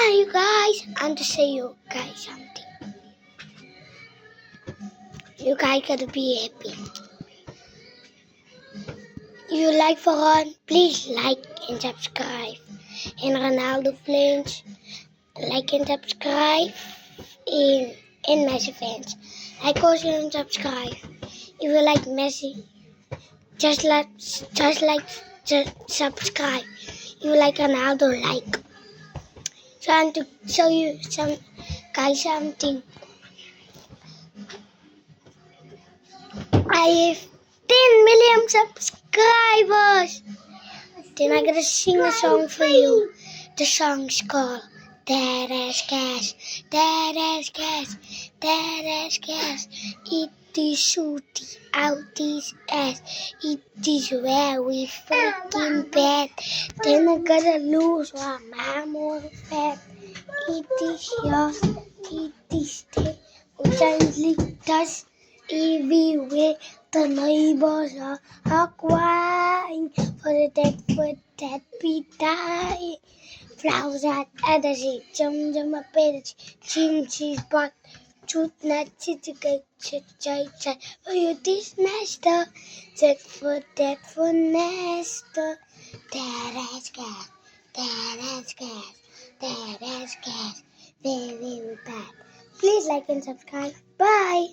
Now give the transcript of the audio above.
Hi, you guys. I'm to say you guys something. You guys gotta be happy. If you like Varane, please like and subscribe. And Ronaldo fans, like and subscribe. And Messi fans, like also and subscribe. If you like Messi, just subscribe. If you like Ronaldo, like. So I'm to show you something. I have 10 million subscribers. Then I'm gonna sing a song for you. The song's called That Ass Gas, That Ass Gas, That Ass Gas. It is shooty out his ass. It is very freaking bad. Then I'm gonna lose while I'm more fat. It is yours, it is there. Gently touch everywhere. The neighbors are crying for that we die. Flowers at the sea, jum a page, cheese pot, shoot not chit for you this nester, set for that for nester. That is gas, that is gas, that is gas, very bad. Please like and subscribe. Bye.